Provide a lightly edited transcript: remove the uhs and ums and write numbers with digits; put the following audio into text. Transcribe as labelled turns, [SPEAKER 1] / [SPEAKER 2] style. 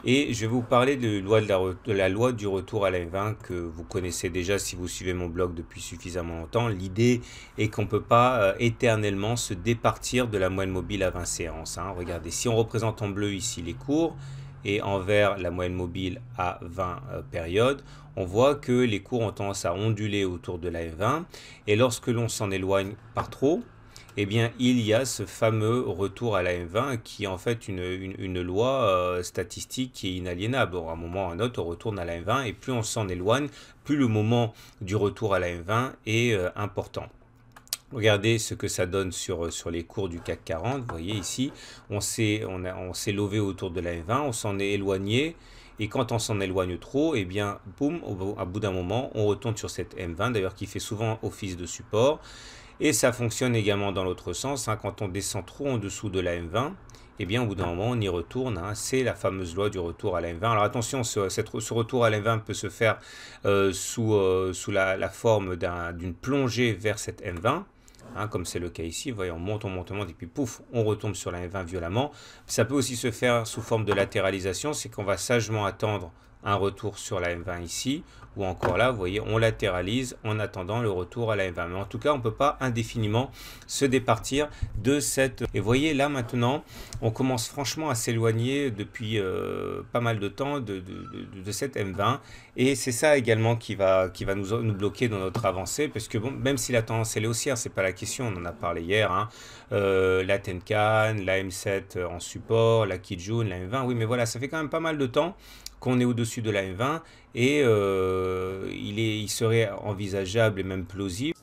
[SPEAKER 1] Et je vais vous parler de la loi du retour à la M20 que vous connaissez déjà si vous suivez mon blog depuis suffisamment longtemps. L'idée est qu'on ne peut pas éternellement se départir de la moyenne mobile à 20 séances. Regardez, si on représente en bleu ici les cours et en vert la moyenne mobile à 20 périodes, on voit que les cours ont tendance à onduler autour de la M20 et lorsque l'on s'en éloigne par trop, eh bien, il y a ce fameux retour à la M20 qui est en fait une loi statistique qui est inaliénable. À un moment ou à un autre, on retourne à la M20 et plus on s'en éloigne, plus le moment du retour à la M20 est important. Regardez ce que ça donne sur les cours du CAC 40. Vous voyez ici, on s'est levé autour de la M20, on s'en est éloigné. Et quand on s'en éloigne trop, eh bien, boum, à bout d'un moment, on retourne sur cette M20, d'ailleurs qui fait souvent office de support. Et ça fonctionne également dans l'autre sens, quand on descend trop en dessous de la M20, eh bien au bout d'un moment on y retourne, c'est la fameuse loi du retour à la M20. Alors attention, ce retour à la M20 peut se faire sous la forme d'une plongée vers cette M20, comme c'est le cas ici. Vous voyez, on monte, et puis pouf, on retombe sur la M20 violemment. Ça peut aussi se faire sous forme de latéralisation, c'est qu'on va sagement attendre un retour sur la M20 ici, ou encore là, vous voyez, on latéralise en attendant le retour à la M20. Mais en tout cas, on ne peut pas indéfiniment se départir de cette... Et vous voyez, là maintenant, on commence franchement à s'éloigner depuis pas mal de temps de cette M20. Et c'est ça également qui va nous bloquer dans notre avancée, parce que bon, même si la tendance elle est haussière, c'est pas la question, on en a parlé hier, la Tenkan, la M7 en support, la Kijun, la M20, oui, mais voilà, ça fait quand même pas mal de temps qu'on est au-dessus de la M20 et il serait envisageable et même plausible